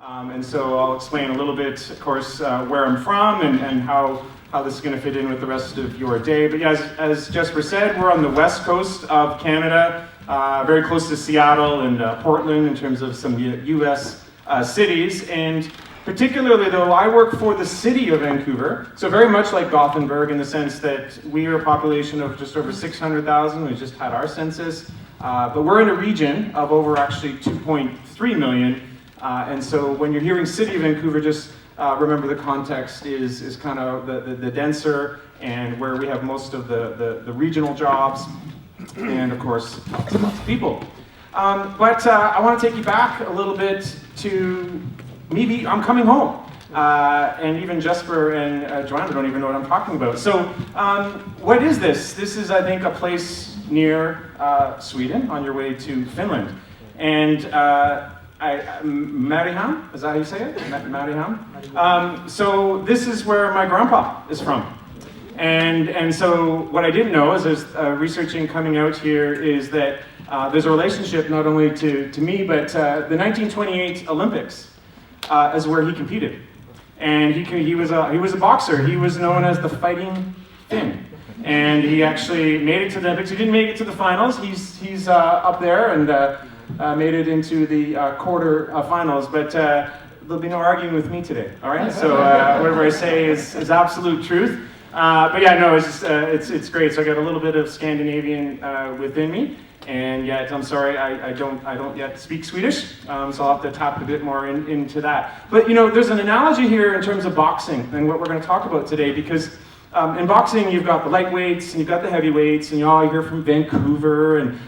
And so I'll explain a little bit, of course, where I'm from and how this is going to fit in with the rest of your day. But yeah, as Jesper said, we're on the west coast of Canada, very close to Seattle and Portland in terms of some U.S. Cities. And particularly, though, I work for the city of Vancouver, so very much like Gothenburg in the sense that we are a population of just over 600,000. We just had our census. But we're in a region of over actually 2.3 million. And so when you're hearing City of Vancouver, just remember the context is kind of the denser and where we have most of the regional jobs and, of course, lots of people. But I want to take you back a little bit to maybe I'm coming home. And even Jesper and Joanna don't even know what I'm talking about. So what is this? This is, I think, a place near Sweden on your way to Finland. And Mariehamn, is that how you say it? Mariehamn? So this is where my grandpa is from. And so what I didn't know as I was researching coming out here is that there's a relationship not only to me, but the 1928 Olympics is where he competed. And he was a boxer. He was known as the Fighting Finn. And he actually made it to the Olympics. He didn't make it to the finals. He's up there and made it into the quarter finals. But there'll be no arguing with me today. All right. So whatever I say is absolute truth. But yeah, no, it's great. So I got a little bit of Scandinavian within me. And yet, I'm sorry, I don't yet speak Swedish, so I'll have to tap a bit more into that. But you know, there's an analogy here in terms of boxing and what we're going to talk about today, because in boxing you've got the lightweights and you've got the heavyweights, and you all hear from Vancouver, and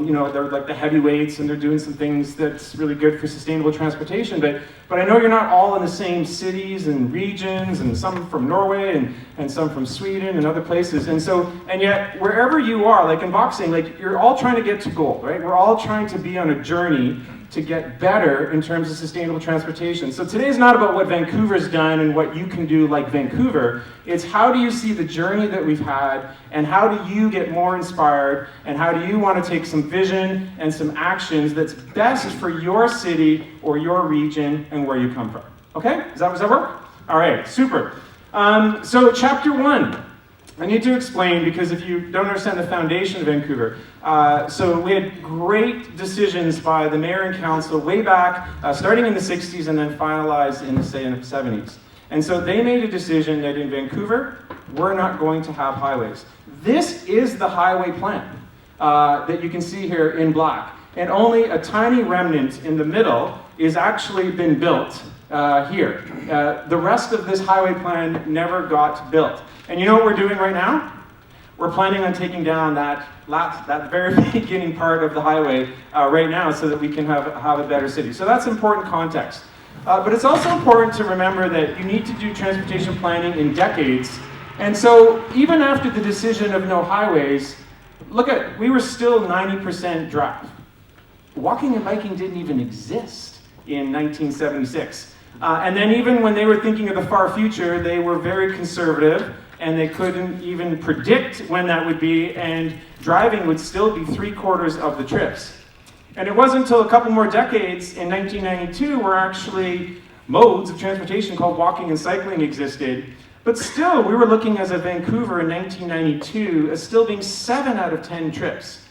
you know, they're like the heavyweights and they're doing some things that's really good for sustainable transportation. But I know you're not all in the same cities and regions, and some from Norway and some from Sweden and other places. And yet, wherever you are, like in boxing, like you're all trying to get to goal, right? We're all trying to be on a journey to get better in terms of sustainable transportation. So today's not about what Vancouver's done and what you can do like Vancouver. It's how do you see the journey that we've had, and how do you get more inspired, and how do you want to take some vision and some actions that's best for your city or your region and where you come from. Okay? Does that work? All right, super. So chapter 1. I need to explain, because if you don't understand the foundation of Vancouver, so we had great decisions by the mayor and council way back, starting in the 60s and then finalized in the 70s. And so they made a decision that in Vancouver, we're not going to have highways. This is the highway plan that you can see here in black. And only a tiny remnant in the middle is actually been built here. The rest of this highway plan never got built. And you know what we're doing right now? We're planning on taking down that very beginning part of the highway right now so that we can have a better city. So that's important context. But it's also important to remember that you need to do transportation planning in decades. And so even after the decision of no highways, we were still 90% drive. Walking and biking didn't even exist in 1976. And then even when they were thinking of the far future, they were very conservative, and they couldn't even predict when that would be, and driving would still be 3/4 of the trips. And it wasn't until a couple more decades, in 1992, where actually modes of transportation called walking and cycling existed. But still, we were looking as a Vancouver in 1992 as still being 7 out of 10 trips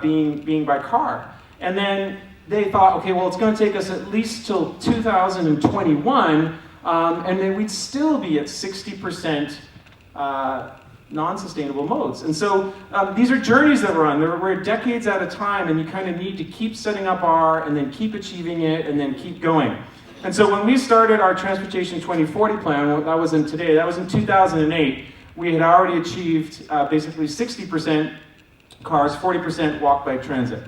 being by car. And then they thought, okay, well, it's going to take us at least till 2021, and then we'd still be at 60% non-sustainable modes. And so these are journeys that we're on. We're decades at a time, and you kind of need to keep setting up and then keep achieving it, and then keep going. And so when we started our Transportation 2040 plan, well, that wasn't today, that was in 2008, we had already achieved basically 60% cars, 40% walk, bike, transit.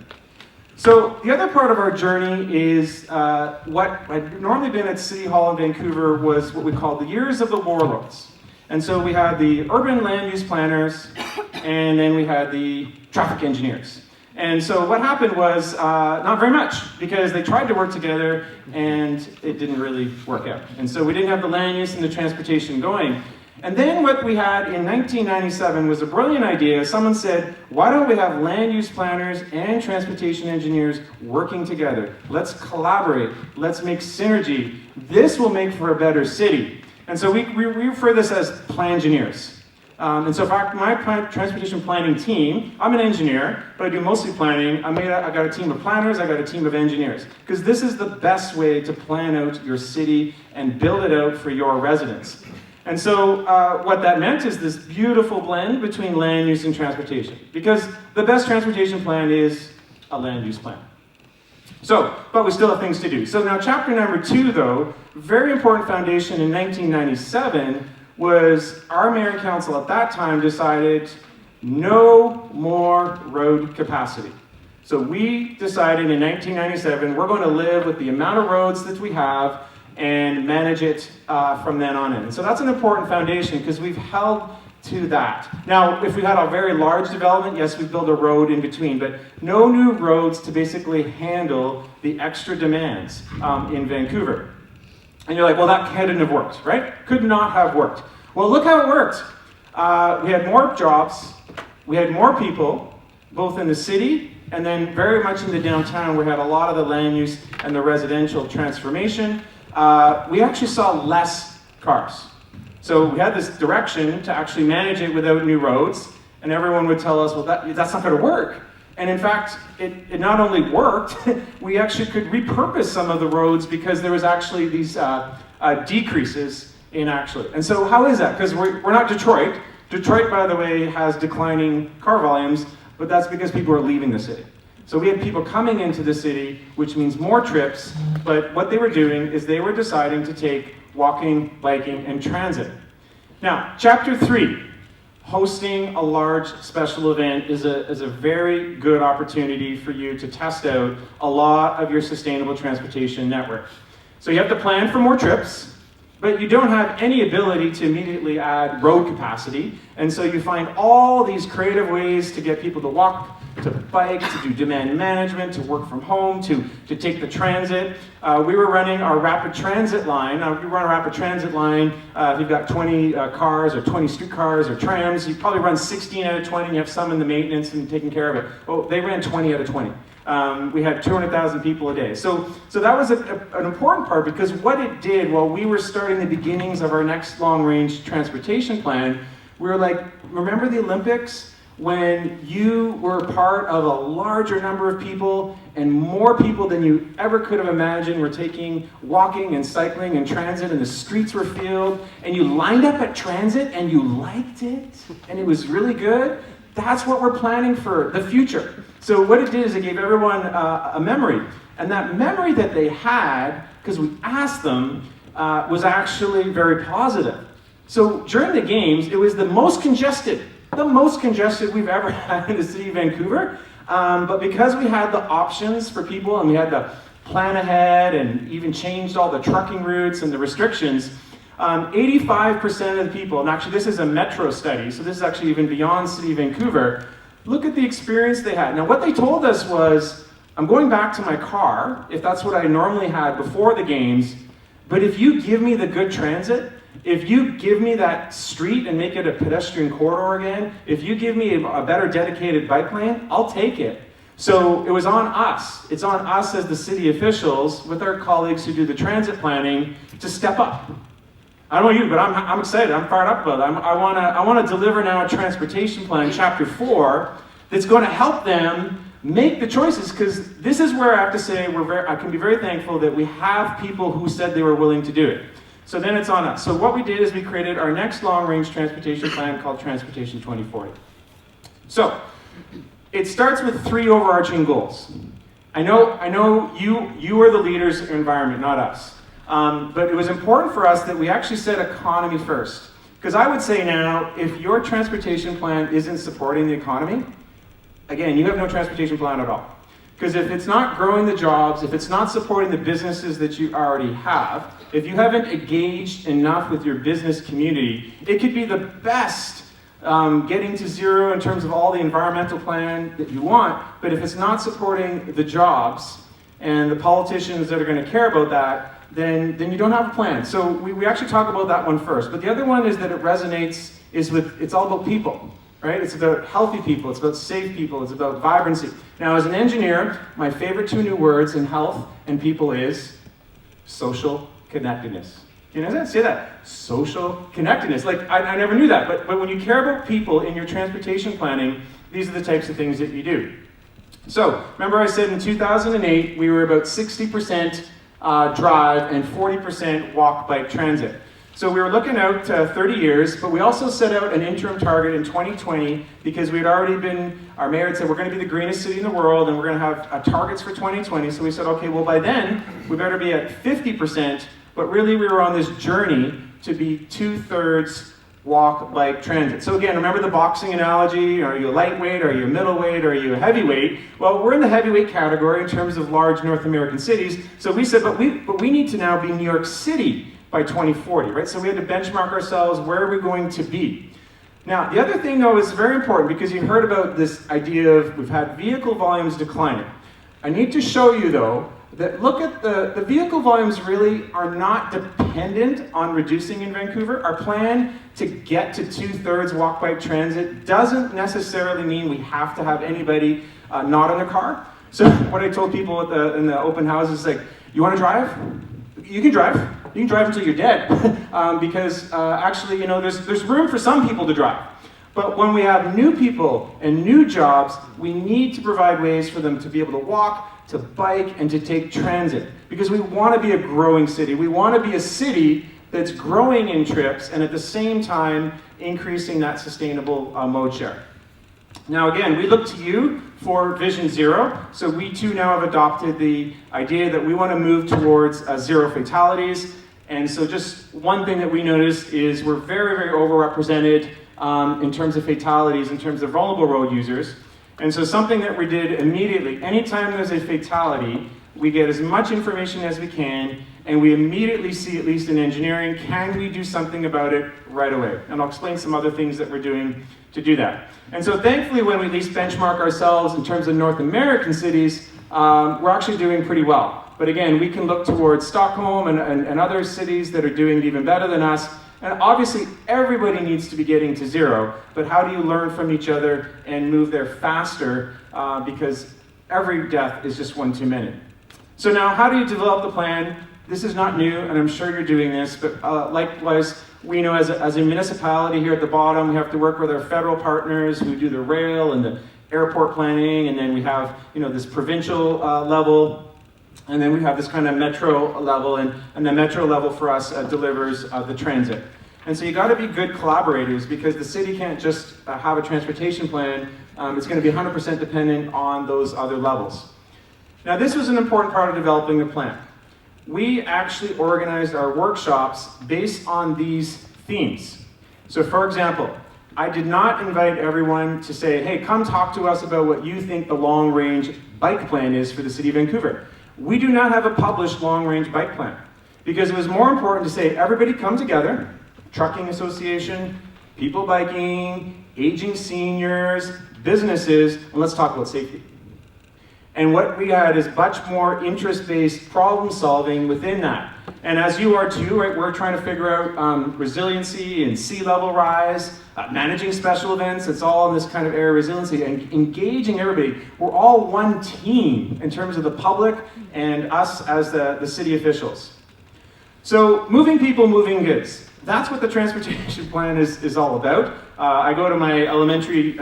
So the other part of our journey is what had normally been at City Hall in Vancouver was what we call the years of the warlords. And so we had the urban land use planners, and then we had the traffic engineers. And so what happened was not very much, because they tried to work together and it didn't really work out. And so we didn't have the land use and the transportation going. And then what we had in 1997 was a brilliant idea. Someone said, why don't we have land use planners and transportation engineers working together? Let's collaborate. Let's make synergy. This will make for a better city. And so we refer this as plangineers. And so in fact, my transportation planning team, I'm an engineer, but I do mostly planning. I got a team of planners, I got a team of engineers. Because this is the best way to plan out your city and build it out for your residents. And so what that meant is this beautiful blend between land use and transportation. Because the best transportation plan is a land use plan. So, but we still have things to do. So now chapter number 2, though, very important foundation in 1997 was our mayor and council at that time decided no more road capacity. So we decided in 1997 we're going to live with the amount of roads that we have and manage it from then on in. And so that's an important foundation because we've held to that. Now, if we had a very large development, yes, we build a road in between, but no new roads to basically handle the extra demands in Vancouver. And you're like, well, that couldn't have worked, right? Could not have worked. Well, look how it worked. We had more jobs, we had more people, both in the city and then very much in the downtown. We had a lot of the land use and the residential transformation. We actually saw less cars. So we had this direction to actually manage it without new roads, and everyone would tell us, well, that's not going to work. And in fact, it not only worked, we actually could repurpose some of the roads because there was actually these decreases in actually. And so how is that? Because we're not Detroit. Detroit, by the way, has declining car volumes, but that's because people are leaving the city. So we had people coming into the city, which means more trips, but what they were doing is they were deciding to take walking, biking, and transit. Now, chapter 3. Hosting a large special event is a very good opportunity for you to test out a lot of your sustainable transportation network. So you have to plan for more trips, but you don't have any ability to immediately add road capacity. And so you find all these creative ways to get people to walk, to bike, to do demand management, to work from home, to take the transit. We were running our rapid transit line. We run a rapid transit line. If you've got 20 cars or 20 streetcars or trams, you probably run 16 out of 20, and you have some in the maintenance and taking care of it. Well, they ran 20 out of 20. We had 200,000 people a day. So that was an important part because what it did while we were starting the beginnings of our next long-range transportation plan, we were like, remember the Olympics? When you were part of a larger number of people and more people than you ever could have imagined were walking and cycling and transit and the streets were filled and you lined up at transit and you liked it and it was really good, that's what we're planning for the future. So what it did is it gave everyone a memory. And that memory that they had, because we asked them, was actually very positive. So during the games, it was the most congested we've ever had in the city of Vancouver. But because we had the options for people and we had to plan ahead and even changed all the trucking routes and the restrictions, 85% of the people, and actually this is a metro study, so this is actually even beyond city of Vancouver, look at the experience they had. Now what they told us was, I'm going back to my car, if that's what I normally had before the games, but if you give me the good transit, if you give me that street and make it a pedestrian corridor again, if you give me a better dedicated bike lane, I'll take it. So it was on us. It's on us as the city officials with our colleagues who do the transit planning to step up. I don't know you, but I'm excited. I'm fired up about it. I want to deliver now a transportation plan, chapter 4, that's going to help them make the choices, because this is where I have to say I can be very thankful that we have people who said they were willing to do it. So then it's on us. So what we did is we created our next long-range transportation plan called Transportation 2040. So it starts with 3 overarching goals. I know you are the leaders in environment, not us. But it was important for us that we actually said economy first. Because I would say now, if your transportation plan isn't supporting the economy, again, you have no transportation plan at all. Because if it's not growing the jobs, if it's not supporting the businesses that you already have, if you haven't engaged enough with your business community, it could be the best getting to zero in terms of all the environmental plan that you want, but if it's not supporting the jobs and the politicians that are going to care about that, then you don't have a plan. So we actually talk about that one first. But the other one is that it resonates, it's all about people, right? It's about healthy people, it's about safe people, it's about vibrancy. Now, as an engineer, my favorite two new words in health and people is social connectedness. You know that? Say that. Social connectedness. Like, I never knew that, but when you care about people in your transportation planning, these are the types of things that you do. So, remember I said in 2008, we were about 60% drive and 40% walk, bike, transit. So we were looking out 30 years, but we also set out an interim target in 2020 because we'd already been, our mayor had said, we're going to be the greenest city in the world and we're going to have targets for 2020. So we said, okay, well by then, we better be at 50%, but really we were on this journey to be 2/3 walk, bike, transit. So again, remember the boxing analogy? Are you a lightweight? Are you a middleweight? Are you a heavyweight? Well, we're in the heavyweight category in terms of large North American cities. So we said, but we need to now be New York City by 2040, right? So we had to benchmark ourselves, where are we going to be? Now, the other thing though is very important because you heard about this idea of we've had vehicle volumes declining. I need to show you though, that look at the vehicle volumes really are not dependent on reducing in Vancouver. Our plan to get to 2/3 walk, bike, transit doesn't necessarily mean we have to have anybody not in a car. So what I told people in the open houses is like, you want to drive? You can drive. You can drive until you're dead, because actually, you know, there's room for some people to drive. But when we have new people and new jobs, we need to provide ways for them to be able to walk, to bike, and to take transit. Because we want to be a growing city. We want to be a city that's growing in trips and at the same time increasing that sustainable mode share. Now again, we look to you for Vision Zero. So we too now have adopted the idea that we want to move towards zero fatalities. And so just one thing that we noticed is we're very, very overrepresented in terms of fatalities, in terms of vulnerable road users. And so something that we did immediately, anytime there's a fatality, we get as much information as we can, and we immediately see, at least in engineering, can we do something about it right away? And I'll explain some other things that we're doing to do that. And so thankfully, when we at least benchmark ourselves in terms of North American cities, we're actually doing pretty well. But again, we can look towards Stockholm and other cities that are doing it even better than us. And obviously, everybody needs to be getting to zero, but how do you learn from each other and move there faster? Because every death is just one too many. So now, how do you develop the plan? This is not new, and I'm sure you're doing this, but likewise, we know as a municipality here at the bottom, we have to work with our federal partners who do the rail and the airport planning, and then we have, you know, this provincial level. And then we have this kind of metro level, and the metro level for us delivers the transit. And so you got to be good collaborators because the city can't just have a transportation plan. It's going to be 100% dependent on those other levels. Now this was an important part of developing the plan. We actually organized our workshops based on these themes. So for example, I did not invite everyone to say, hey, come talk to us about what you think the long-range bike plan is for the city of Vancouver. We do not have a published long-range bike plan because it was more important to say, everybody come together, trucking association, people biking, aging seniors, businesses, and let's talk about safety. And what we had is much more interest-based problem solving within that. And as you are too, right, we're trying to figure out resiliency and sea level rise, managing special events. It's all in this kind of area of resiliency and engaging everybody. We're all one team in terms of the public and us as the city officials. So moving people, moving goods. That's what the transportation plan is all about. I go to my elementary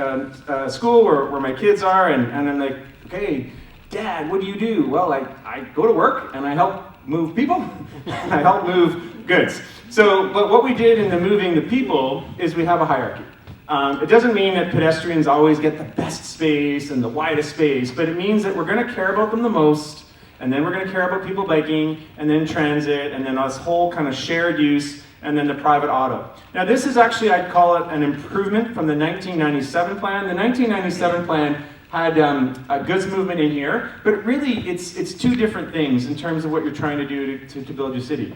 school where my kids are, and I'm like, okay, Dad, what do you do? Well, I go to work and I help move people. I help move goods. So, but what we did in the moving the people is we have a hierarchy. It doesn't mean that pedestrians always get the best space and the widest space, but it means that we're going to care about them the most, and then we're going to care about people biking, and then transit, and then this whole kind of shared use, and then the private auto. Now this is actually, I'd call it an improvement from the 1997 plan. The 1997 plan had a goods movement in here, but really it's two different things in terms of what you're trying to do to build your city.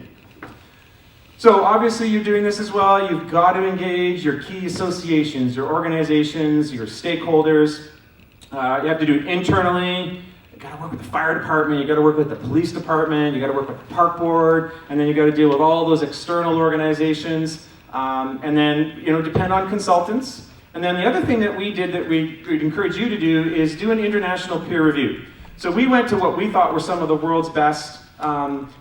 So obviously you're doing this as well. You've got to engage your key associations, your organizations, your stakeholders. You have to do it internally, got to work with the fire department, you got to work with the police department, you got to work with the park board, and then you got to deal with all those external organizations, and then depend on consultants. And then the other thing that we did that we'd encourage you to do is do an international peer review. So we went to what we thought were some of the world's best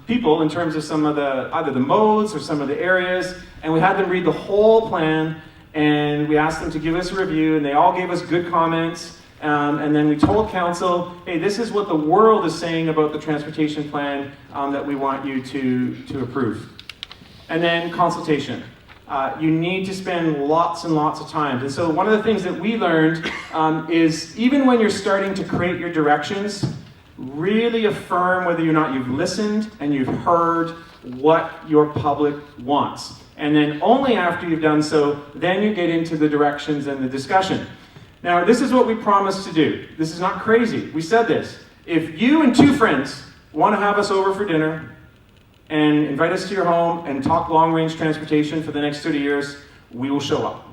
people in terms of some of either the modes or some of the areas, and we had them read the whole plan, and we asked them to give us a review, and they all gave us good comments, and then we told council, hey, this is what the world is saying about the transportation plan that we want you to approve. And then consultation. You need to spend lots and lots of time. And so one of the things that we learned is even when you're starting to create your directions, really affirm whether or not you've listened and you've heard what your public wants. And then only after you've done so, then you get into the directions and the discussion. Now, this is what we promised to do. This is not crazy. We said this. If you and 2 friends want to have us over for dinner and invite us to your home and talk long-range transportation for the next 30 years, we will show up.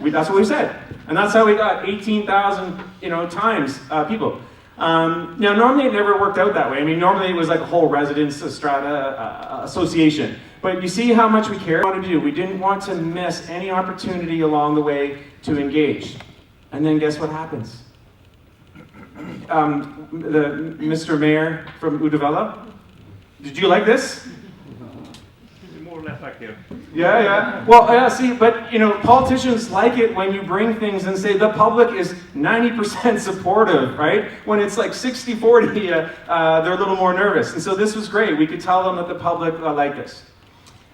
That's what we said. And that's how we got 18,000 times people. Now, normally it never worked out that way. I mean, normally it was like a whole residence strata association. But you see how much we care what to do. We didn't want to miss any opportunity along the way to engage. And then guess what happens? Mr. Mayor from Uddevalla, did you like this? More or less like you. Yeah. Well, yeah, see, but politicians like it when you bring things and say the public is 90% supportive, right? When it's like 60-40, they're a little more nervous. And so this was great. We could tell them that the public liked this.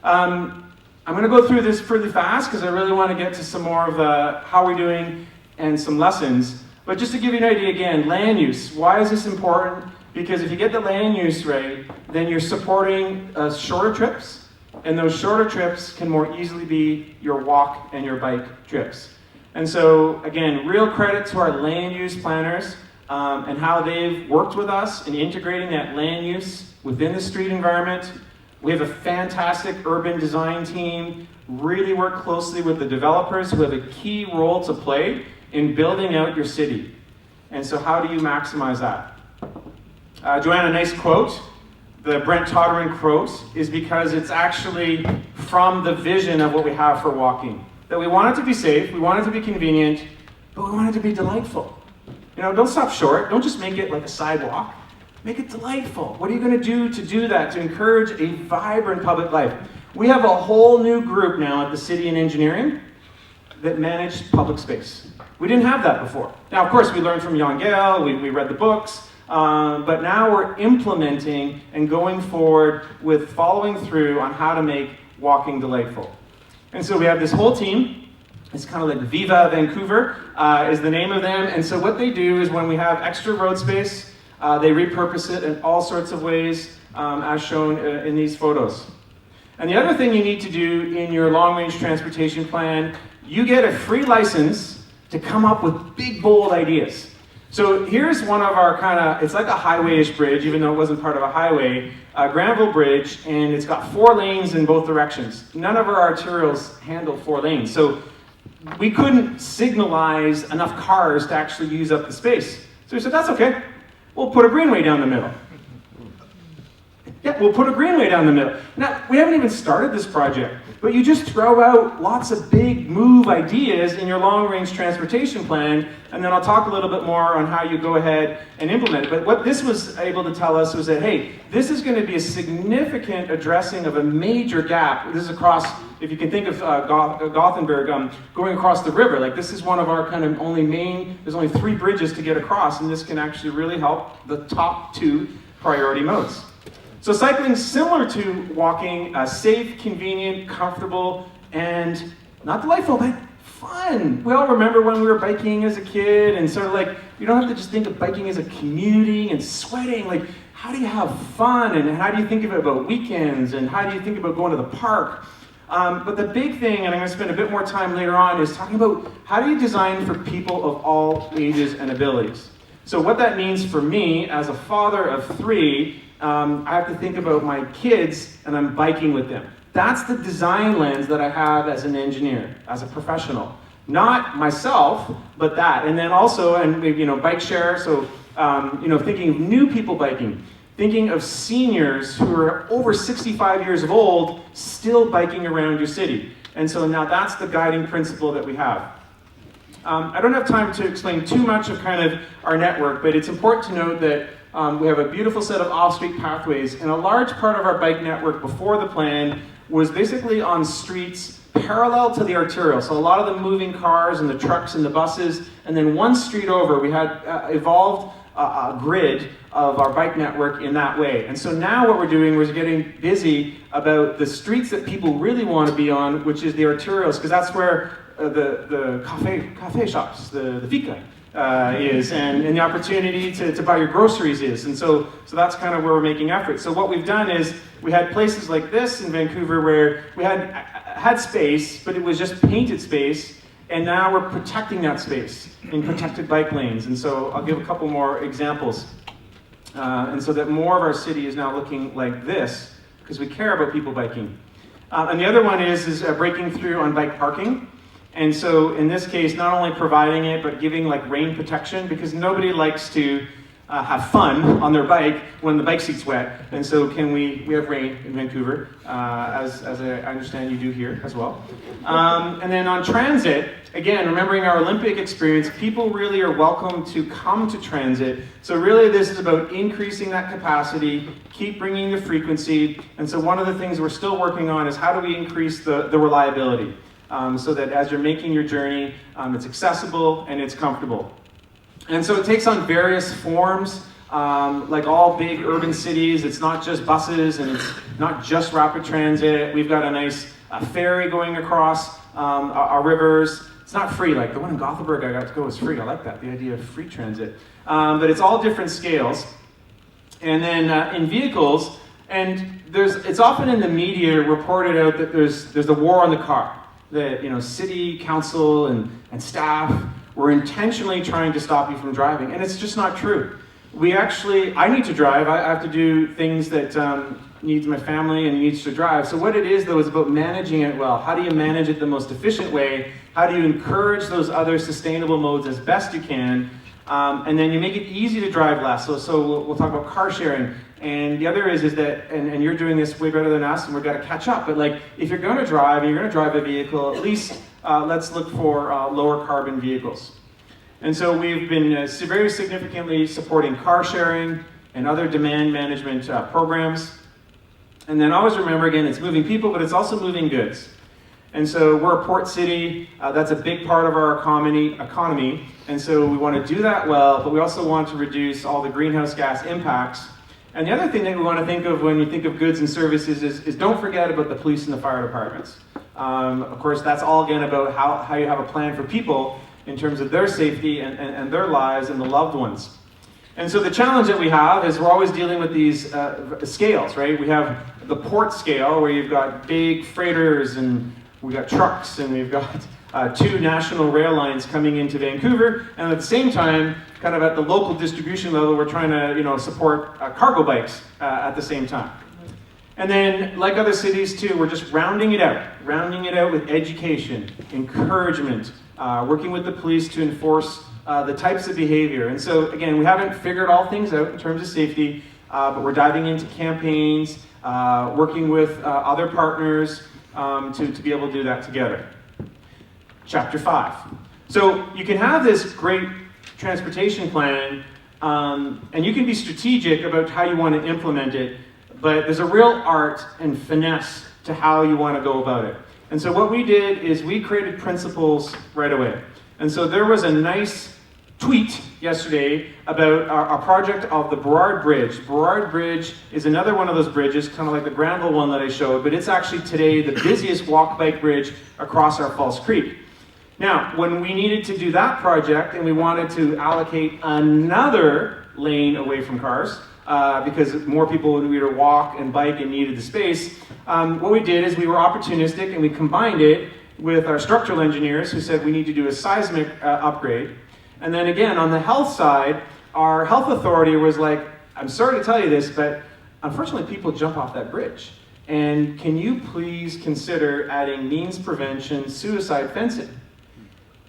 I'm going to go through this pretty fast because I really want to get to some more of the how we're doing and some lessons. But just to give you an idea again, land use. Why is this important? Because if you get the land use right, then you're supporting shorter trips, and those shorter trips can more easily be your walk and your bike trips. And so, again, real credit to our land use planners and how they've worked with us in integrating that land use within the street environment. We have a fantastic urban design team, really work closely with the developers who have a key role to play in building out your city. And so how do you maximize that? Joanna, a nice quote. The Brent Tottering quote is because it's actually from the vision of what we have for walking. That we want it to be safe, we want it to be convenient, but we want it to be delightful. Don't stop short. Don't just make it like a sidewalk. Make it delightful. What are you going to do that to encourage a vibrant public life? We have a whole new group now at the City and Engineering that manage public space. We didn't have that before. Now, of course, we learned from Jan Gehl, we read the books, but now we're implementing and going forward with following through on how to make walking delightful. And so we have this whole team. It's kind of like Viva Vancouver is the name of them. And so what they do is when we have extra road space, they repurpose it in all sorts of ways, as shown in these photos. And the other thing you need to do in your long-range transportation plan, you get a free license to come up with big, bold ideas. So here's one of our it's like a highway-ish bridge, even though it wasn't part of a highway, Granville Bridge, and it's got 4 lanes in both directions. None of our arterials handle 4 lanes. So we couldn't signalize enough cars to actually use up the space. So we said, that's okay. We'll put a greenway down the middle. Yeah, we'll put a greenway down the middle. Now, we haven't even started this project, but you just throw out lots of big move ideas in your long-range transportation plan, and then I'll talk a little bit more on how you go ahead and implement it. But what this was able to tell us was that, hey, this is going to be a significant addressing of a major gap. This is across, if you can think of Gothenburg, going across the river. Like, this is one of our kind of there's only 3 bridges to get across, and this can actually really help the top 2 priority modes. So cycling is similar to walking, safe, convenient, comfortable, and not delightful, but fun. We all remember when we were biking as a kid, and sort of like, you don't have to just think of biking as a commuting and sweating. Like, how do you have fun, and how do you think about weekends, and how do you think about going to the park? But the big thing, and I'm going to spend a bit more time later on, is talking about how do you design for people of all ages and abilities. So what that means for me, as a father of 3, I have to think about my kids, and I'm biking with them. That's the design lens that I have as an engineer, as a professional. Not myself, but that. And then also, bike share, so thinking of new people biking, thinking of seniors who are over 65 years of old still biking around your city. And so now that's the guiding principle that we have. I don't have time to explain too much of kind of our network, but it's important to note that we have a beautiful set of off-street pathways, and a large part of our bike network before the plan was basically on streets parallel to the arterial. So a lot of the moving cars and the trucks and the buses, and then one street over we had evolved a grid of our bike network in that way. And so now what we're doing is getting busy about the streets that people really want to be on, which is the arterials, because that's where the cafe shops, the fika is, and the opportunity to buy your groceries is. And so that's kind of where we're making efforts. So what we've done is we had places like this in Vancouver where we had space, but it was just painted space. And now we're protecting that space in protected bike lanes. And so I'll give a couple more examples. And so that more of our city is now looking like this, because we care about people biking. And the other one is breaking through on bike parking. And so in this case, not only providing it, but giving like rain protection, because nobody likes to have fun on their bike when the bike seat's wet. And so we have rain in Vancouver, as I understand you do here as well. And then on transit, again, remembering our Olympic experience, people really are welcome to come to transit. So really this is about increasing that capacity, keep bringing the frequency. And so one of the things we're still working on is how do we increase the reliability, so that as you're making your journey, it's accessible and it's comfortable. And so it takes on various forms, like all big urban cities. It's not just buses and it's not just rapid transit. We've got a nice ferry going across our rivers. It's not free, like the one in Gothenburg I got to go was free. I like that, the idea of free transit. But it's all different scales. And then in vehicles, and it's often in the media reported out that there's the war on the car. That city council and staff were intentionally trying to stop you from driving, and it's just not true. I need to drive. I have to do things that needs my family and needs to drive. So what it is, though, is about managing it well. How do you manage it the most efficient way? How do you encourage those other sustainable modes as best you can? And then you make it easy to drive less. So we'll talk about car sharing. And the other is that, and you're doing this way better than us, and we've got to catch up. But like, if you're going to drive, and you're going to drive a vehicle, at least let's look for lower carbon vehicles. And so we've been very significantly supporting car sharing and other demand management programs. And then always remember, again, it's moving people, but it's also moving goods. And so we're a port city. That's a big part of our economy. And so we want to do that well, but we also want to reduce all the greenhouse gas impacts. And the other thing that we want to think of when you think of goods and services is don't forget about the police and the fire departments. Of course, that's all again about how you have a plan for people in terms of their safety and their lives and the loved ones. And so the challenge that we have is we're always dealing with these scales, right? We have the port scale where you've got big freighters and we've got trucks and we've got 2 national rail lines coming into Vancouver, and at the same time, kind of at the local distribution level, we're trying to support cargo bikes at the same time. And then, like other cities too, we're just rounding it out with education, encouragement, working with the police to enforce the types of behavior. And so again, we haven't figured all things out in terms of safety, but we're diving into campaigns, working with other partners to be able to do that together. Chapter 5. So you can have this great transportation plan, and you can be strategic about how you want to implement it, but there's a real art and finesse to how you want to go about it. And so what we did is we created principles right away. And so there was a nice tweet yesterday about our project of the Burrard Bridge. Burrard Bridge is another one of those bridges, kind of like the Granville one that I showed, but it's actually today the busiest walk-bike bridge across our False Creek. Now, when we needed to do that project and we wanted to allocate another lane away from cars, because more people would either walk and bike and needed the space, what we did is we were opportunistic and we combined it with our structural engineers who said we need to do a seismic upgrade. And then again, on the health side, our health authority was like, I'm sorry to tell you this, but unfortunately people jump off that bridge. And can you please consider adding means prevention, suicide fencing?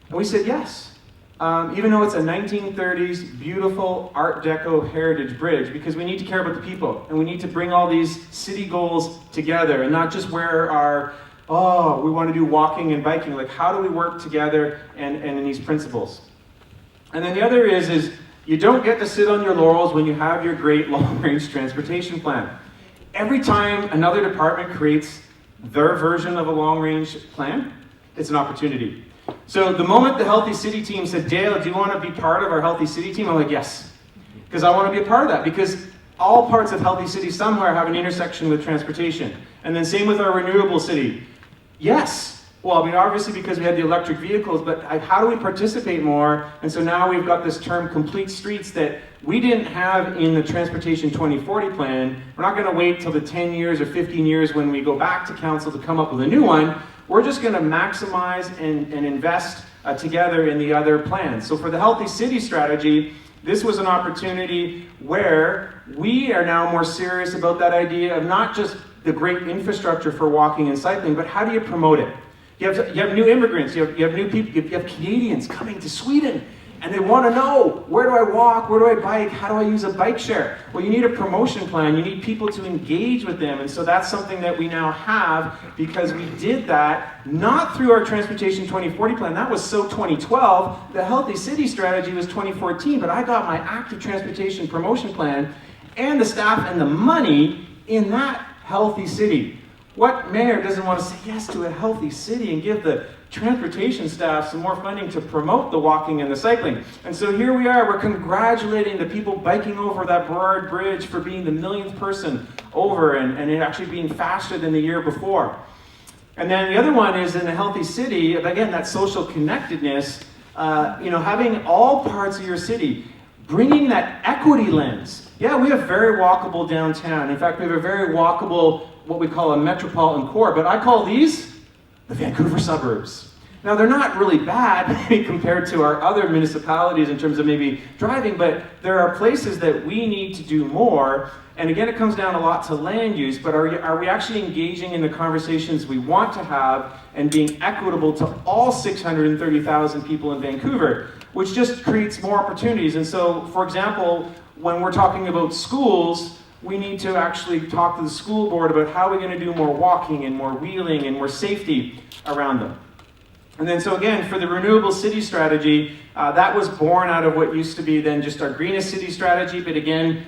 And we said yes. even though it's a 1930s beautiful Art Deco heritage bridge, because we need to care about the people, and we need to bring all these city goals together, and not just where our, oh, we want to do walking and biking, like how do we work together and in these principles. And then the other is you don't get to sit on your laurels when you have your great long-range transportation plan. Every time another department creates their version of a long-range plan, it's an opportunity. So the moment the Healthy City team said, Dale, do you want to be part of our Healthy City team? I'm like, yes, because I want to be a part of that, because all parts of Healthy City somewhere have an intersection with transportation. And then same with our renewable city. Yes. Well, I mean, obviously because we had the electric vehicles, but how do we participate more? And so now we've got this term complete streets that we didn't have in the Transportation 2040 plan. We're not going to wait till the 10 years or 15 years when we go back to council to come up with a new one. We're just going to maximize and invest together in the other plans. So for the Healthy City strategy, this was an opportunity where we are now more serious about that idea of not just the great infrastructure for walking and cycling, but how do you promote it? You have new immigrants, you have new people, you have Canadians coming to Sweden, and they want to know, where do I walk, where do I bike, how do I use a bike share? Well, you need a promotion plan, you need people to engage with them, and so that's something that we now have, because we did that, not through our Transportation 2040 plan, that was so 2012, the Healthy City strategy was 2014, but I got my active transportation promotion plan, and the staff and the money in that Healthy City. What mayor doesn't want to say yes to a healthy city and give the transportation staff some more funding to promote the walking and the cycling? And so here we are, we're congratulating the people biking over that Burrard Bridge for being the millionth person over and it actually being faster than the year before. And then the other one is in a healthy city, again, that social connectedness, having all parts of your city, bringing that equity lens. Yeah, we have very walkable downtown. In fact, we have a very walkable, what we call a metropolitan core, but I call these the Vancouver suburbs. Now, they're not really bad compared to our other municipalities in terms of maybe driving, but there are places that we need to do more. And again, it comes down a lot to land use, but are we actually engaging in the conversations we want to have and being equitable to all 630,000 people in Vancouver, which just creates more opportunities. And so, for example, when we're talking about schools, we need to actually talk to the school board about how we're going to do more walking and more wheeling and more safety around them. And then so again, for the renewable city strategy, that was born out of what used to be then just our greenest city strategy, but again,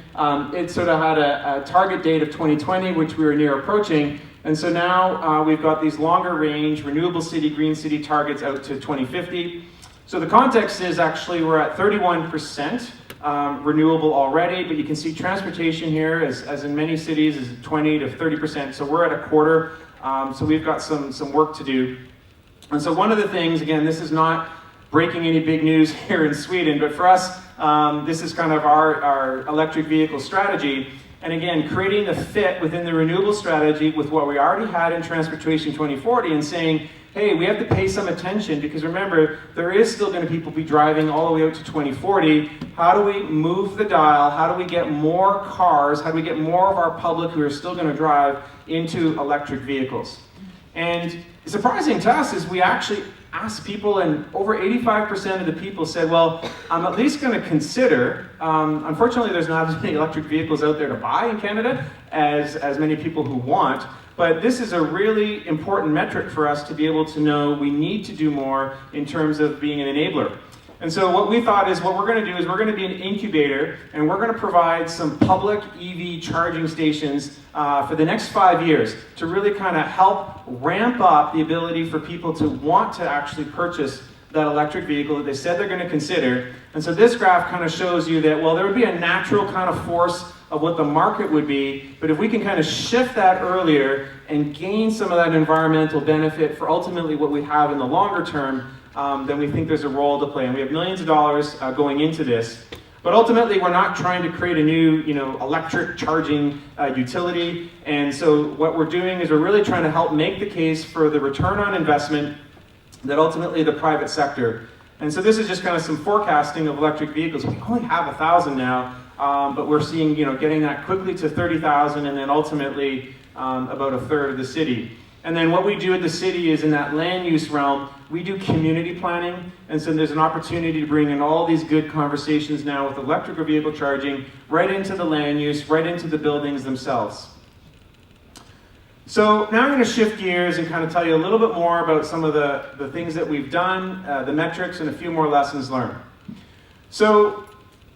it sort of had a target date of 2020, which we were near approaching. And so now we've got these longer range renewable city, green city targets out to 2050. So the context is actually we're at 31%. Renewable already, but you can see transportation here, as in many cities, is 20 to 30%. So we're at a quarter. So we've got some work to do. And so one of the things, again, this is not breaking any big news here in Sweden, but for us, this is kind of our electric vehicle strategy. And again, creating the fit within the renewable strategy with what we already had in Transportation 2040 and saying, hey, we have to pay some attention because remember, there is still going to people be driving all the way out to 2040. How do we move the dial? How do we get more cars? How do we get more of our public who are still going to drive into electric vehicles? And surprising to us is we actually asked people, and over 85% of the people said, well, I'm at least going to consider. Unfortunately, there's not as many electric vehicles out there to buy in Canada as many people who want. But this is a really important metric for us to be able to know we need to do more in terms of being an enabler. And so what we thought is what we're going to do is we're going to be an incubator and we're going to provide some public EV charging stations for the next 5 years to really kind of help ramp up the ability for people to want to actually purchase that electric vehicle that they said they're going to consider. And so this graph kind of shows you that, well, there would be a natural kind of force of what the market would be, but if we can kind of shift that earlier and gain some of that environmental benefit for ultimately what we have in the longer term, then we think there's a role to play. And we have millions of dollars going into this. But ultimately, we're not trying to create a new, electric charging utility. And so what we're doing is we're really trying to help make the case for the return on investment that ultimately the private sector. And so this is just kind of some forecasting of electric vehicles. We only have 1,000 now, but we're seeing, getting that quickly to 30,000 and then ultimately about a third of the city. And then what we do at the city is in that land use realm, we do community planning. And so there's an opportunity to bring in all these good conversations now with electrical vehicle charging right into the land use, right into the buildings themselves. So now I'm going to shift gears and kind of tell you a little bit more about some of the things that we've done, the metrics, and a few more lessons learned. So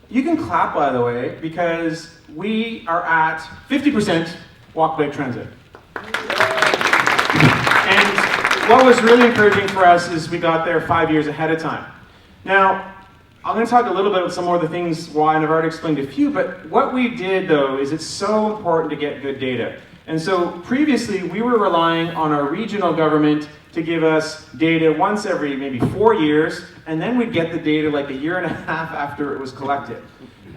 you can clap, by the way, because we are at 50% walk-bike transit. And what was really encouraging for us is we got there 5 years ahead of time. Now, I'm going to talk a little bit about some more of the things why, and I've already explained a few, but what we did, though, is it's so important to get good data. And so previously, we were relying on our regional government to give us data once every maybe 4 years, and then we'd get the data like a year and a half after it was collected.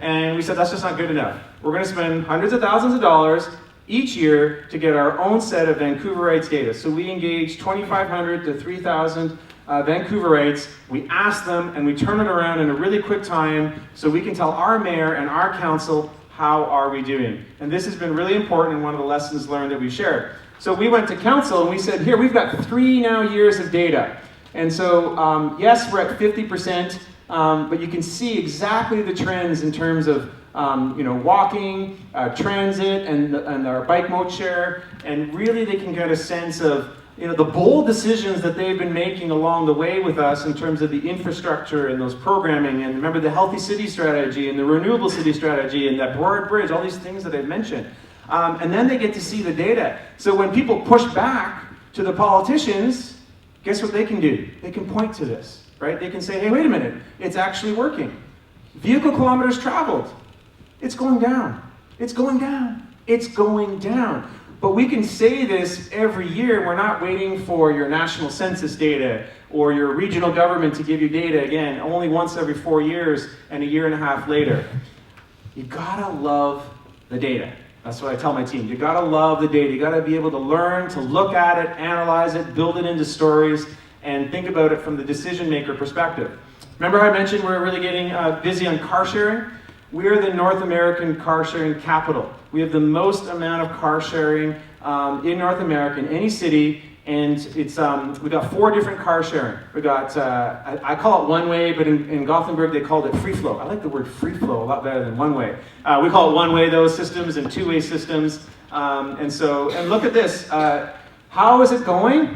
And we said, that's just not good enough. We're going to spend hundreds of thousands of dollars each year to get our own set of Vancouverites data. So we engaged 2,500 to 3,000 Vancouverites. We ask them, and we turn it around in a really quick time so we can tell our mayor and our council how are we doing. And this has been really important and one of the lessons learned that we shared. So we went to council and we said, here, we've got 3 now years of data. And so, yes, we're at 50%, but you can see exactly the trends in terms of walking, transit, and our bike mode share. And really they can get a sense of the bold decisions that they've been making along the way with us in terms of the infrastructure and those programming, and remember the healthy city strategy and the renewable city strategy and that broad bridge, all these things that I've mentioned. And then they get to see the data. So when people push back to the politicians, guess what they can do? They can point to this, right? They can say, hey, wait a minute, it's actually working. Vehicle kilometers traveled, it's going down, it's going down, it's going down. But we can say this every year. We're not waiting for your national census data or your regional government to give you data, again, only once every 4 years and a year and a half later. You gotta love the data. That's what I tell my team. You gotta love the data. You gotta be able to learn, to look at it, analyze it, build it into stories, and think about it from the decision maker perspective. Remember I mentioned we're really getting busy on car sharing? We are the North American car sharing capital. We have the most amount of car sharing in North America, in any city, and it's we've got 4 different car sharing. We got I call it one way, but in Gothenburg they called it free flow. I like the word free flow a lot better than one way. We call it one way those systems and 2-way systems, and look at this. How is it going?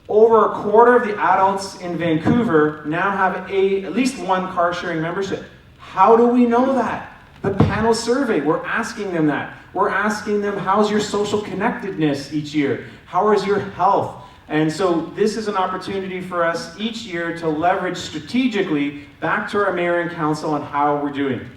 Over a quarter of the adults in Vancouver now have at least one car sharing membership. How do we know that? The panel survey, we're asking them that. We're asking them, how's your social connectedness each year? How is your health? And so this is an opportunity for us each year to leverage strategically back to our mayor and council on how we're doing.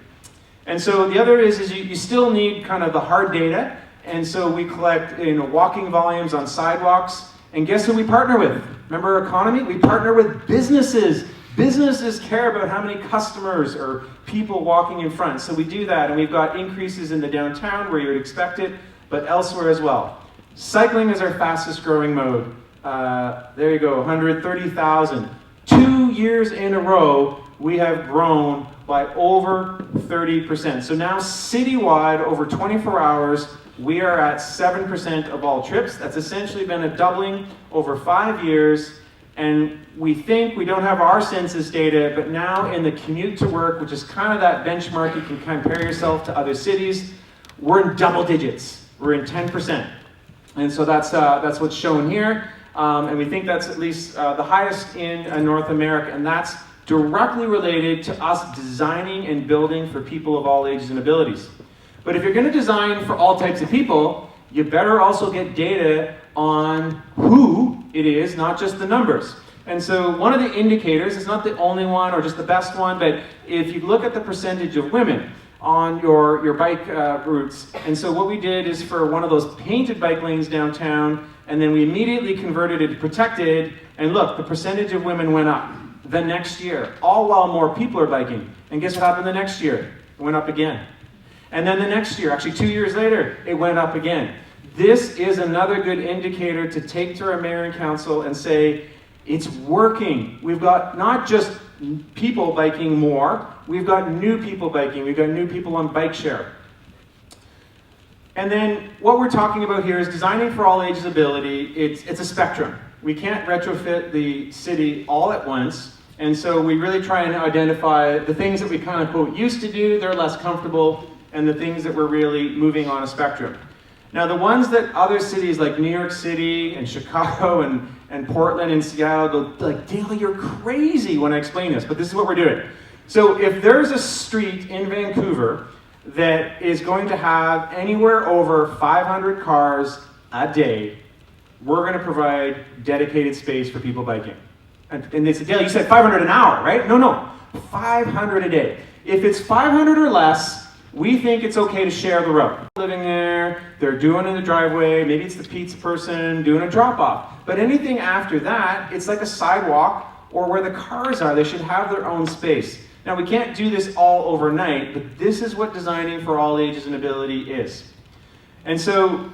And so the other is you still need kind of the hard data. And so we collect walking volumes on sidewalks. And guess who we partner with? Remember our economy? We partner with businesses. Businesses care about how many customers or people walking in front. So we do that, and we've got increases in the downtown where you would expect it, but elsewhere as well. Cycling is our fastest growing mode. There you go, 130,000. 2 years in a row, we have grown by over 30%. So now citywide, over 24 hours, we are at 7% of all trips. That's essentially been a doubling over 5 years. And we think, we don't have our census data, but now in the commute to work, which is kind of that benchmark, you can compare yourself to other cities, we're in double digits. We're in 10%. And so that's what's shown here. And we think that's at least the highest in North America. And that's directly related to us designing and building for people of all ages and abilities. But if you're going to design for all types of people, you better also get data on who it is, not just the numbers. And so one of the indicators, it's not the only one or just the best one, but if you look at the percentage of women on your bike routes. And so what we did is for one of those painted bike lanes downtown, and then we immediately converted it to protected, and look, the percentage of women went up the next year, all while more people are biking. And guess what happened the next year? It went up again. And then the next year, actually 2 years later, it went up again. This is another good indicator to take to our mayor and council and say, it's working. We've got not just people biking more, we've got new people biking, we've got new people on bike share. And then what we're talking about here is designing for all ages ability. It's a spectrum. We can't retrofit the city all at once. And so we really try and identify the things that we kind of, quote, used to do, they're less comfortable, and the things that we're really moving on a spectrum. Now the ones that other cities like New York City and Chicago and Portland and Seattle go like, Dale, you're crazy when I explain this, but this is what we're doing. So if there's a street in Vancouver that is going to have anywhere over 500 cars a day, we're going to provide dedicated space for people biking. And they said, Dale, you said 500 an hour, right? No, 500 a day. If it's 500 or less, we think it's okay to share the road. Living there, they're doing in the driveway, maybe it's the pizza person doing a drop-off. But anything after that, it's like a sidewalk or where the cars are. They should have their own space. Now, we can't do this all overnight, but this is what designing for all ages and ability is. And so,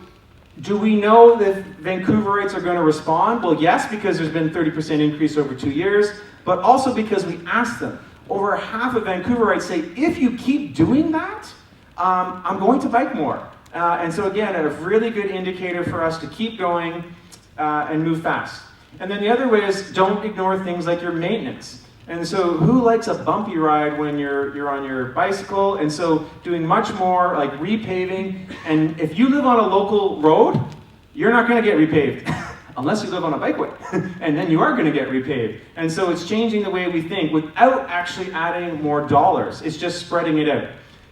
do we know that Vancouverites are going to respond? Well, yes, because there's been a 30% increase over 2 years, but also because we asked them. Over half of Vancouverites say, if you keep doing that, I'm going to bike more. And so again, a really good indicator for us to keep going and move fast. And then the other way is don't ignore things like your maintenance. And so who likes a bumpy ride when you're on your bicycle? And so doing much more like repaving. And if you live on a local road, you're not going to get repaved. Unless you live on a bikeway, and then you are going to get repaved. And so it's changing the way we think without actually adding more dollars. It's just spreading it out.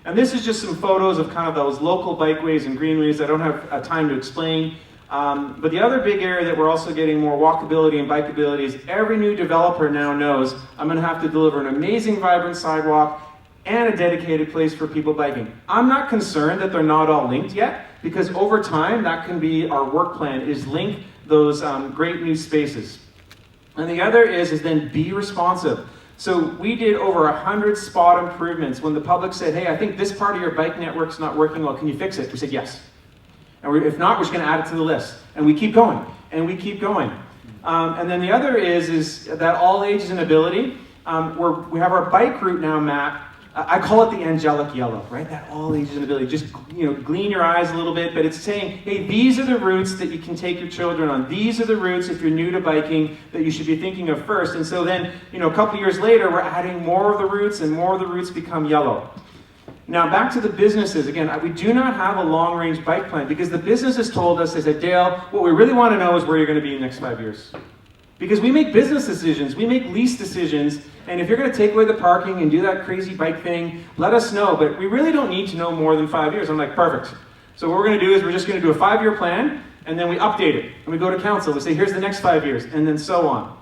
And this is just some photos of kind of those local bikeways and greenways. I don't have time to explain. But the other big area that we're also getting more walkability and bikeability is every new developer now knows I'm going to have to deliver an amazing, vibrant sidewalk and a dedicated place for people biking. I'm not concerned that they're not all linked yet, because over time, that can be our work plan, is link those great new spaces. And the other is then be responsive. So we did over 100 spot improvements when the public said, hey, I think this part of your bike network's not working well, can you fix it? We said yes. And if not, we're just going to add it to the list. And we keep going, and we keep going. And then the other is that all ages and ability, we have our bike route now mapped. I call it the angelic yellow, right? That all ages and ability. Just, glean your eyes a little bit, but it's saying, hey, these are the routes that you can take your children on. These are the routes, if you're new to biking, that you should be thinking of first. And so then, a couple years later, we're adding more of the routes, and more of the routes become yellow. Now, back to the businesses. Again, we do not have a long-range bike plan, because the businesses told us, they said, Dale, what we really want to know is where you're going to be in the next 5 years. Because we make business decisions, we make lease decisions, and if you're going to take away the parking and do that crazy bike thing, let us know. But we really don't need to know more than 5 years. I'm like, perfect. So what we're going to do is we're just going to do a 5-year plan, and then we update it. And we go to council. We say, here's the next 5 years, and then so on.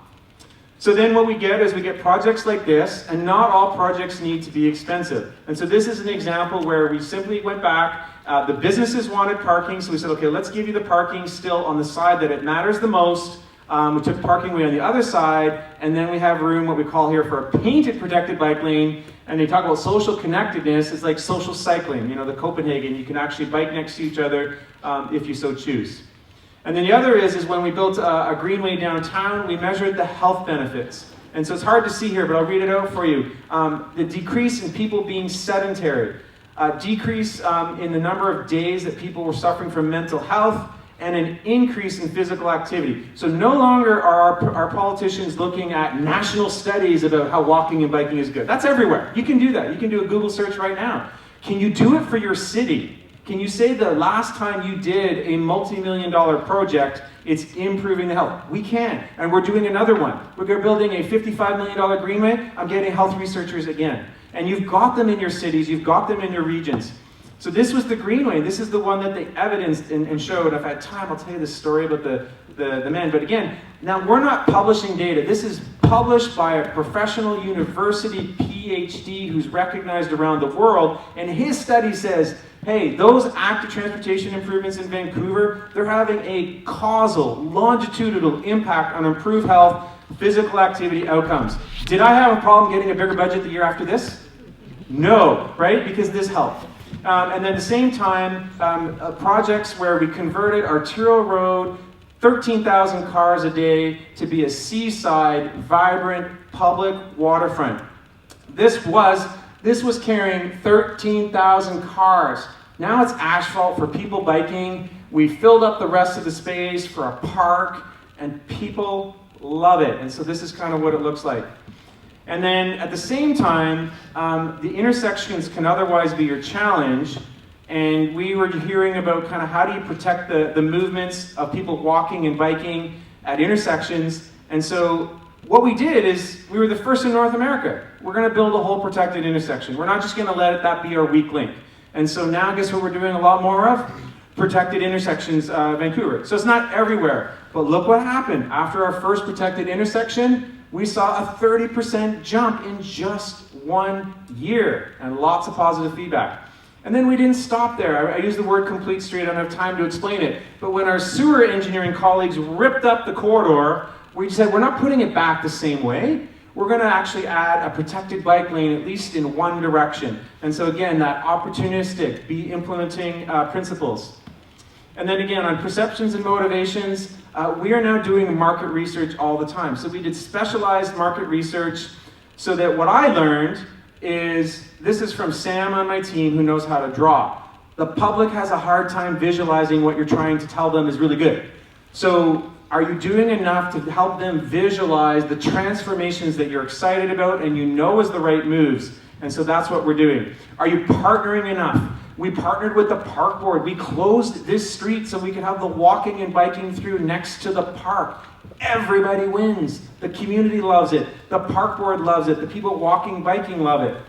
So then what we get is we get projects like this, and not all projects need to be expensive. And so this is an example where we simply went back. The businesses wanted parking, so we said, okay, let's give you the parking still on the side that it matters the most. We took parking away on the other side, and then we have room, what we call here, for a painted protected bike lane. And they talk about social connectedness. It's like social cycling, the Copenhagen. You can actually bike next to each other if you so choose. And then the other is when we built a greenway downtown, we measured the health benefits. And so it's hard to see here, but I'll read it out for you. The decrease in people being sedentary, decrease in the number of days that people were suffering from mental health, and an increase in physical activity. So no longer are our politicians looking at national studies about how walking and biking is good. That's everywhere. You can do that. You can do a Google search right now. Can you do it for your city? Can you say the last time you did a multi-million-dollar project, it's improving the health? We can, and we're doing another one. We're building a $55 million greenway. I'm getting health researchers again. And you've got them in your cities, you've got them in your regions. So this was the greenway. This is the one that they evidenced and showed. If I had time, I'll tell you this story about the men. But again, now we're not publishing data. This is published by a professional university PhD who's recognized around the world. And his study says, hey, those active transportation improvements in Vancouver, they're having a causal, longitudinal impact on improved health, physical activity outcomes. Did I have a problem getting a bigger budget the year after this? No, right? Because this helped. And then at the same time, projects where we converted arterial road, 13,000 cars a day, to be a seaside, vibrant, public waterfront. This was carrying 13,000 cars. Now it's asphalt for people biking. We filled up the rest of the space for a park, and people love it. And so this is kind of what it looks like. And then at the same time, the intersections can otherwise be your challenge. And we were hearing about kind of how do you protect the movements of people walking and biking at intersections. And so what we did is we were the first in North America. We're going to build a whole protected intersection. We're not just going to let that be our weak link. And so now guess what we're doing a lot more of? Protected intersections, Vancouver. So it's not everywhere. But look what happened. After our first protected intersection, we saw a 30% jump in just 1 year. And lots of positive feedback. And then we didn't stop there. I use the word complete street. I don't have time to explain it. But when our sewer engineering colleagues ripped up the corridor, we said, we're not putting it back the same way. We're going to actually add a protected bike lane, at least in one direction. And so again, that opportunistic, be implementing principles. And then again, on perceptions and motivations, we are now doing market research all the time. So we did specialized market research so that what I learned is, this is from Sam on my team who knows how to draw. The public has a hard time visualizing what you're trying to tell them is really good. So are you doing enough to help them visualize the transformations that you're excited about and you know is the right moves? And so that's what we're doing. Are you partnering enough? We partnered with the park board. We closed this street so we could have the walking and biking through next to the park. Everybody wins. The community loves it. The park board loves it. The people walking, biking love it.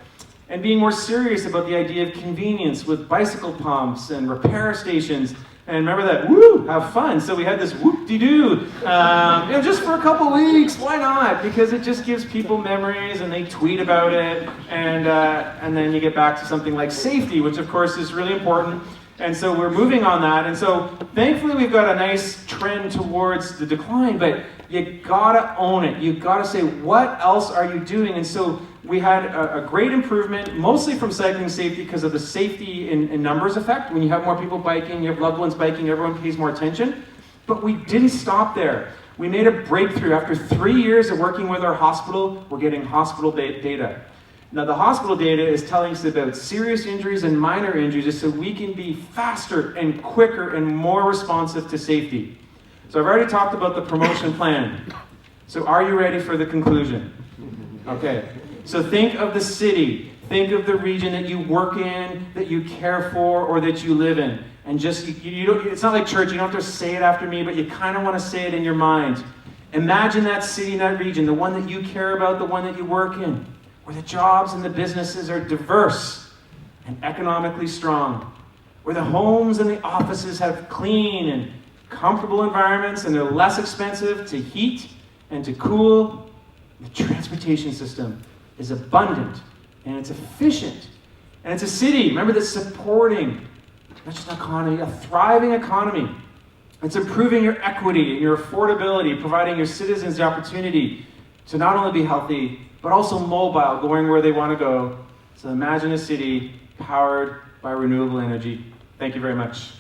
And being more serious about the idea of convenience with bicycle pumps and repair stations. And remember that, woo, have fun. So we had this whoop-de-doo, just for a couple weeks. Why not? Because it just gives people memories and they tweet about it. And then you get back to something like safety, which of course is really important. And so we're moving on that. And so thankfully we've got a nice trend towards the decline, but you gotta own it. You gotta say, what else are you doing? And so we had a great improvement, mostly from cycling safety because of the safety in numbers effect. When you have more people biking, you have loved ones biking, everyone pays more attention. But we didn't stop there. We made a breakthrough. After 3 years of working with our hospital, we're getting hospital data. Now the hospital data is telling us about serious injuries and minor injuries so we can be faster and quicker and more responsive to safety. So I've already talked about the promotion plan. So are you ready for the conclusion? Okay. So think of the city, think of the region that you work in, that you care for, or that you live in. And just, you don't, it's not like church, you don't have to say it after me, but you kind of want to say it in your mind. Imagine that city, that region, the one that you care about, the one that you work in, where the jobs and the businesses are diverse and economically strong, where the homes and the offices have clean and comfortable environments and they're less expensive to heat and to cool. The transportation system is abundant and it's efficient. And it's a city, remember, that's supporting not just an economy, a thriving economy. It's improving your equity and your affordability, providing your citizens the opportunity to not only be healthy, but also mobile, going where they want to go. So imagine a city powered by renewable energy. Thank you very much.